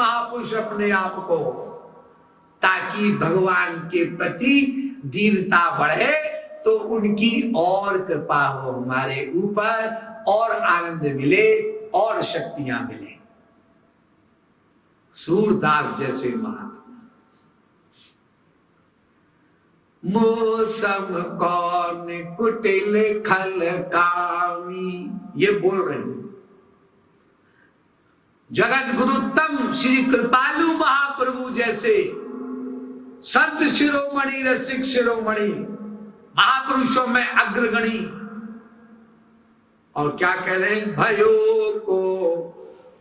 महापुरुष अपने आप को, ताकि भगवान के प्रति दीनता बढ़े तो उनकी और कृपा हो हमारे ऊपर, और आनंद मिले और शक्तियां मिले। सूरदास जैसे महात्मा। मौसम कौन कुटिल खल कामी, ये बोल रहे हैं। जगत गुरुत्तम श्री कृपालु महाप्रभु जैसे संत शिरोमणि, रसिक शिरोमणि, महापुरुषों में अग्रगणी। और क्या कह रहे हैं? भयो को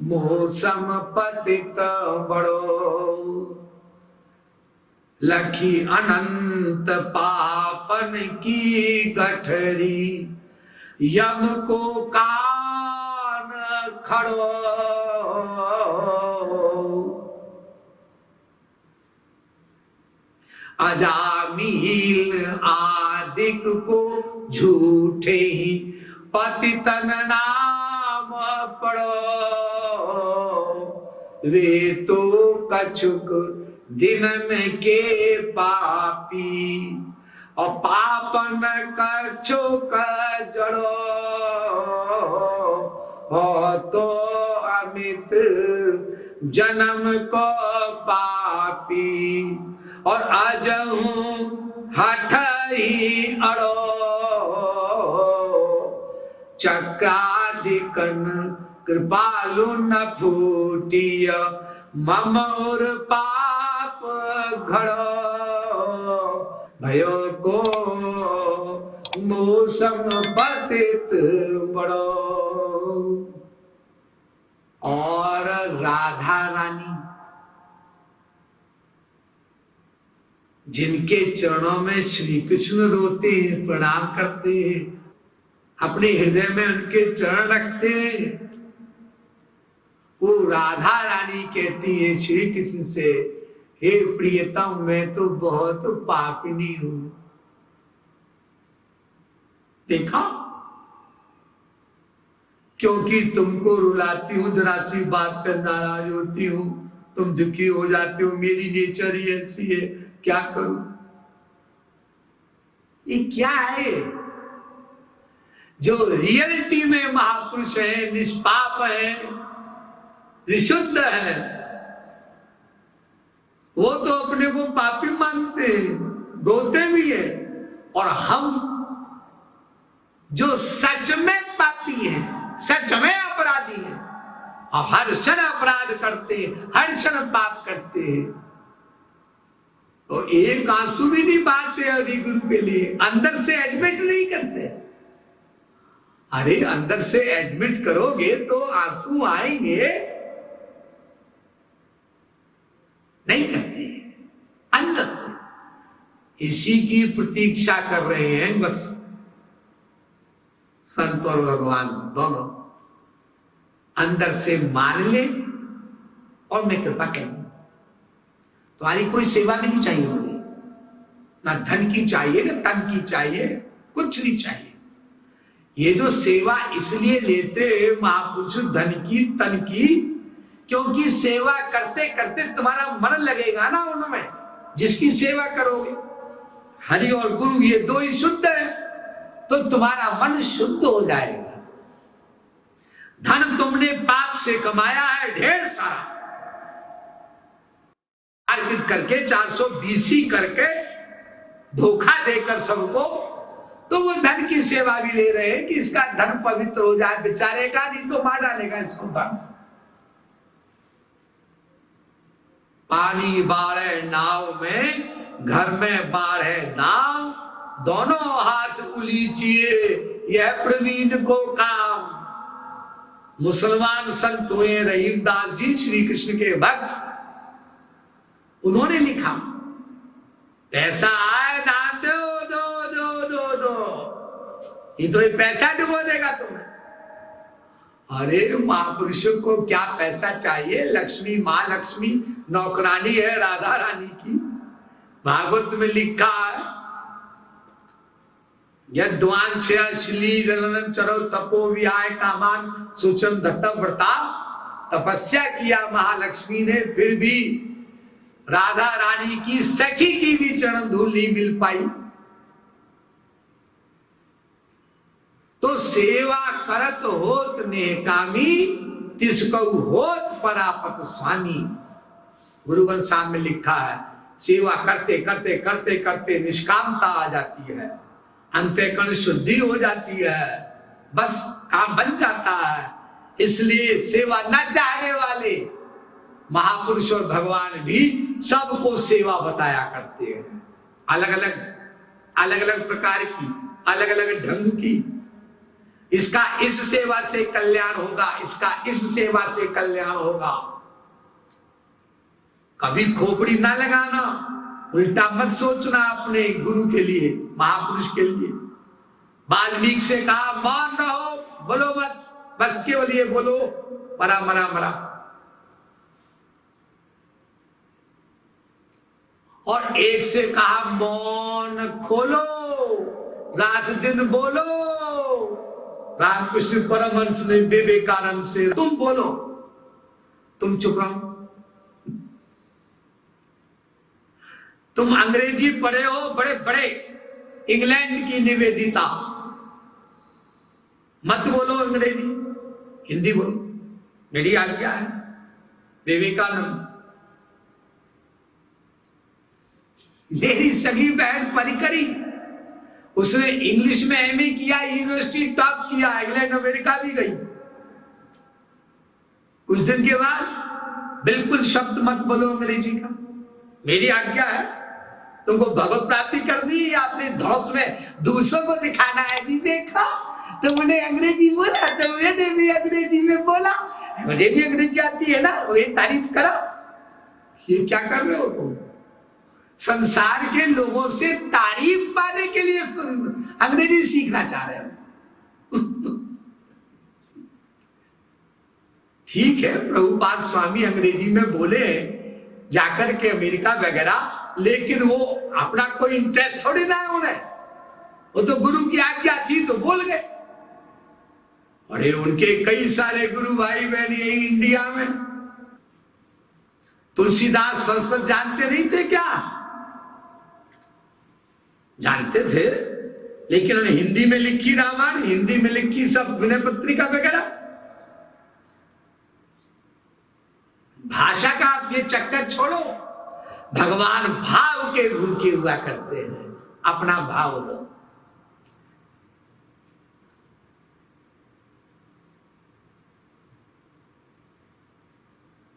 मौसम पतित बड़ो, लखी अनंत पापन की गठरी, यम को कान खड़ो। अजामिल आदिक को झूठे ही पतितन नाम पड़ो, वे तो कछुक दिन में के पापी, और पापन कछुक जड़ो, हो तो अमित जन्म को पापी, और अजहू हठ ही अड़ो, चक्रादिकन कृपालु न फूटिय, मम और पाप घड़ो, भयो को मौसम पतित बड़ो। और राधा रानी जिनके चरणों में श्री कृष्ण रोते हैं, प्रणाम करते हैं, अपने हृदय में उनके चरण रखते हैं, वो राधा रानी कहती है श्री कृष्ण से, हे प्रियतम मैं तो बहुत पापिनी हूं। देखा, क्योंकि तुमको रुलाती हूं, जरा सी बात पर नाराज होती हूं, तुम दुखी हो जाते हो, मेरी नेचर ही ऐसी है, क्या करूं? ये क्या है? जो रियलिटी में महापुरुष है, निष्पाप है, विशुद्ध है, वो तो अपने को पापी मानते हैं, रोते भी है। और हम जो सच में पापी हैं, सच में अपराधी हैं, और हर क्षण अपराध करते हैं, हर क्षण पाप करते हैं, तो एक आंसू भी नहीं बहाते हरि गुरु के लिए, अंदर से एडमिट नहीं करते। अरे अंदर से एडमिट करोगे तो आंसू आएंगे, नहीं करते अंदर से। इसी की प्रतीक्षा कर रहे हैं बस संत और भगवान दोनों, अंदर से मान ले और मैं कृपा करूं। तुम्हारी कोई सेवा भी नहीं चाहिए मुझे, ना धन की चाहिए, ना तन की चाहिए, कुछ नहीं चाहिए। ये जो सेवा इसलिए लेते महापुरुष धन की तन की, क्योंकि सेवा करते करते तुम्हारा मन लगेगा ना उनमें, जिसकी सेवा करोगे। हरि और गुरु ये दो ही शुद्ध है, तो तुम्हारा मन शुद्ध हो जाएगा। धन तुमने पाप से कमाया है ढेर सारा, मार्केट करके 420 करके धोखा देकर सबको, तो वो धन की सेवा भी ले रहे हैं कि इसका धन पवित्र हो जाए बेचारे का, नहीं तो मार डालेगा इसको धन। पानी बाढ़े नाव में, घर में बाढ़े नाव, दोनों हाथ उलीचिए यह प्रवीण को काम। मुसलमान संत हुए रहीमदास जी, श्री कृष्ण के भक्त, उन्होंने लिखा पैसा आए दान दो दो दो दो दो, ये तो ये पैसा डुबो देगा तुम्हें। अरे महापुरुषों को क्या पैसा चाहिए? लक्ष्मी माँ लक्ष्मी नौकरानी है राधा रानी की। भागवत में लिखा है यद्वांछया श्ली जनन चरो तपो विहाय कामान सुचम दत्त व्रता तपस्या किया महालक्ष्मी ने, फिर भी राधा रानी की सखी की भी चरण धूल नहीं मिल पाई। तो सेवा करत होत नेकामी, तिसकौ होत परापत स्वामी। गुरुग्रंथ साहब में लिखा है, सेवा करते करते करते करते निष्कामता आ जाती है, अंतःकरण शुद्धि हो जाती है, बस काम बन जाता है। इसलिए सेवा न चाहने वाले महापुरुष और भगवान भी सबको सेवा बताया करते हैं, अलग अलग प्रकार की, अलग अलग ढंग की। इसका इस सेवा से कल्याण होगा, इसका इस सेवा से कल्याण होगा। कभी खोपड़ी ना लगाना, उल्टा मत सोचना अपने गुरु के लिए, महापुरुष के लिए। वाल्मीकि से कहा मौन रहो, बोलो मत, बस केवल ये बोलो परा मरा मरा। और एक से कहा मौन खोलो, रात दिन बोलो। रामकृष्ण परमहंस ने विवेकानंद से, तुम बोलो, तुम चुप रहो। तुम अंग्रेजी पढ़े हो, बड़े बड़े इंग्लैंड की निवेदिता, मत बोलो अंग्रेजी, हिंदी बोलो, मेरी आज्ञा है। विवेकानंद, मेरी सगी बहन परिकरी, उसने इंग्लिश में एमए किया, यूनिवर्सिटी टॉप किया, इंग्लैंड अमेरिका भी गई। कुछ दिन के बाद बिल्कुल शब्द मत बोलो अंग्रेजी का, मेरी आज्ञा है। तुमको भगवत प्राप्ति करनी है, अपने धौस में दूसरों को दिखाना है। जी देखा, तुमने अंग्रेजी बोला तो मैंने भी अंग्रेजी में बोला, मुझे भी अंग्रेजी आती है ना, वही तारीफ करा। ये क्या कर रहे हो तुम? संसार के लोगों से तारीफ पाने के लिए अंग्रेजी सीखना चाह रहे हो। ठीक है, प्रभुपाद स्वामी अंग्रेजी में बोले जाकर के अमेरिका वगैरह, लेकिन वो अपना कोई इंटरेस्ट थोड़ी ना है उन्हें, वो तो गुरु की आज्ञा थी तो बोल गए। अरे उनके कई सारे गुरु भाई बहन यही इंडिया में। तुलसीदास संस्कृत जानते नहीं थे क्या? जानते थे, लेकिन उन्हें हिंदी में लिखी रामायण, हिंदी में लिखी सब विनय पत्रिका वगैरह। भाषा का आप ये चक्कर छोड़ो, भगवान भाव के भूखे हुआ करते हैं, अपना भाव दो।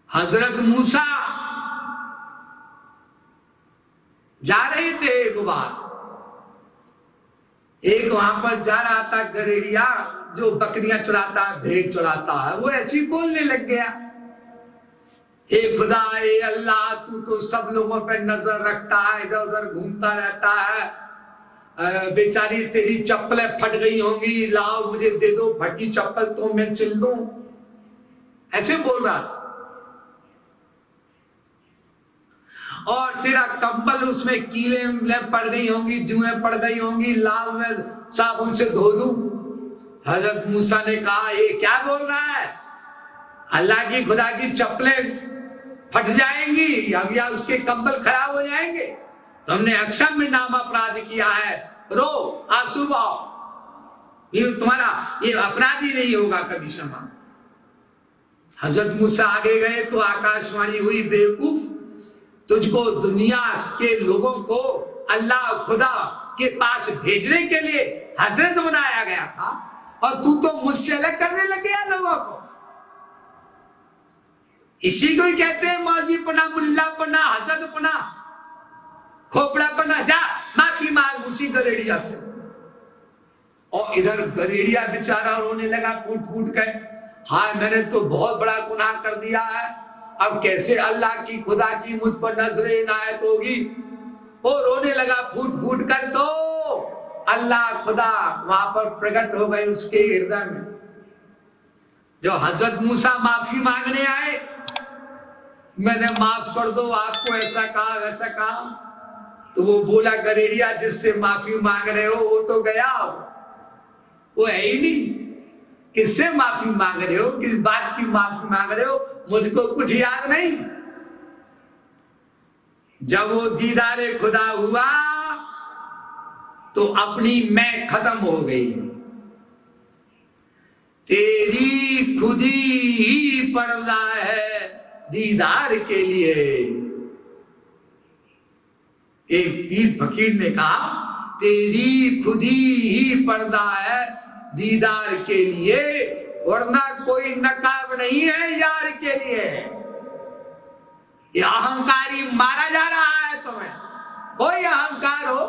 हजरत मूसा जा रहे थे एक बार, एक वहां पर जा रहा था गरेड़िया, जो बकरियां चुराता है, भेड़ चुराता है, वो ऐसे ही बोलने लग गया, हे खुदा, हे अल्लाह, तू तो सब लोगों पे नजर रखता है, इधर उधर घूमता रहता है, बेचारी तेरी चप्पलें फट गई होंगी, लाओ मुझे दे दो फटी चप्पल तो मैं सिल दूं, ऐसे बोल रहा था। और तेरा कंबल उसमें कीले पड़ गई होंगी, जुएं पड़ गई होंगी, लाओ मैं साबुन से धो दूं। हजरत मूसा ने कहा, ये क्या बोल रहा है? अल्लाह की खुदा की चप्पलें फट जाएंगी या उसके कंबल खराब हो जाएंगे, तुमने अक्षम्य नाम अपराध किया है, रो आंसू बहाओ, ये तुम्हारा ये अपराधी नहीं होगा कभी क्षमा। हजरत मूसा आगे गए तो आकाशवाणी हुई, बेवकूफ, तुझको दुनिया के लोगों को अल्लाह खुदा के पास भेजने के लिए हजरत बनाया गया था, और तू तो मुझसे अलग करने लग गया लोगों को। इसी को ही कहते हैं मौलवी पना, मुल्ला पना, हजरत पना, खोपड़ा पना। जा माफी मांग उसी गरेड़िया से। और इधर गरेड़िया बेचारा रोने लगा फूट फूट के, हाँ मैंने तो बहुत बड़ा गुनाह कर दिया है, अब कैसे अल्लाह की खुदा की मुझ पर नजरे इनायत होगी। वो रोने लगा फूट फूट कर, तो अल्लाह खुदा वहां पर प्रकट हो गए उसके हृदय में। जो हजरत मूसा माफी मांगने आए, मैंने माफ कर दो आपको, ऐसा कहा वैसा कहा, तो वो बोला गरेड़िया जिससे माफी मांग रहे हो वो तो गया, वो है ही नहीं, किससे माफी मांग रहे हो, किस बात की माफी मांग रहे हो, मुझको कुछ याद नहीं। जब वो दीदारे खुदा हुआ तो अपनी मैं खत्म हो गई। तेरी खुदी ही पर्दा है दीदार के लिए। एक पीर फकीर ने कहा तेरी खुदी ही पर्दा है दीदार के लिए, वरना कोई नकाब नहीं है यार के लिए। ये अहंकारी मारा जा रहा है तुम्हें, कोई अहंकार हो।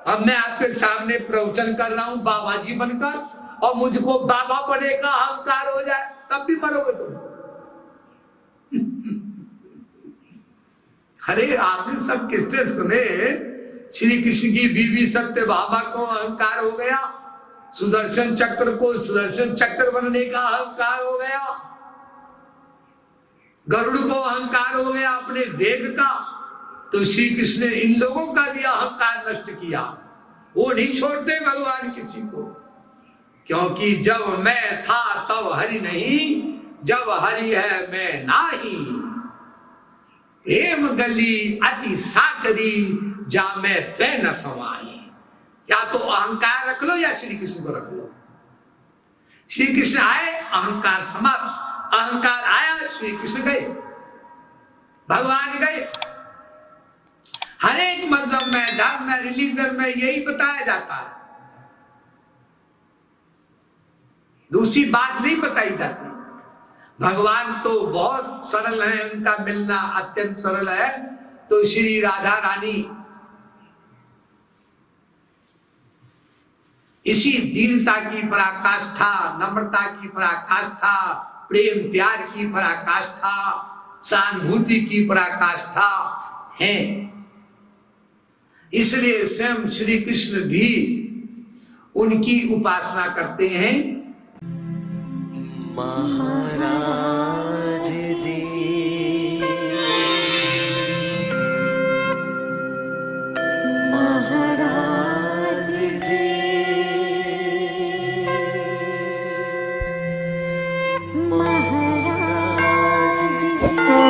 अब मैं आपके सामने प्रवचन कर रहा हूं बाबा जी बनकर, और मुझको बाबा बने का अहंकार हो जाए, तब भी मरोगे तुम। अरे आपने सब किससे सुने, श्री कृष्ण की बीवी सत्य भामा को अहंकार हो गया, सुदर्शन चक्र को सुदर्शन चक्र बनने का अहंकार हो गया, गरुड़ को अहंकार हो गया अपने वेग का। तो श्री कृष्ण ने इन लोगों का भी अहंकार नष्ट किया। वो नहीं छोड़ते भगवान किसी को, क्योंकि जब मैं था तब हरि नहीं, जब हरि है मैं नाही। प्रेम गली अति साकरी जा मैं त्वै न समाई। या तो अहंकार रख लो या श्री कृष्ण को रख लो। श्री कृष्ण आए, अहंकार समाप्त। अहंकार आया, श्री कृष्ण गए, भगवान गए। हर एक मजहब में, धर्म में, रिलीजन में यही बताया जाता है, दूसरी बात नहीं बताई जाती। भगवान तो बहुत सरल है, उनका मिलना अत्यंत सरल है। तो श्री राधा रानी इसी दीनता की पराकाष्ठा, नम्रता की पराकाष्ठा, प्रेम प्यार की पराकाष्ठा, सहानुभूति की पराकाष्ठा है। इसलिए स्वयं श्री कृष्ण भी उनकी उपासना करते हैं। महाराज जी महाराज जी महाराज जी।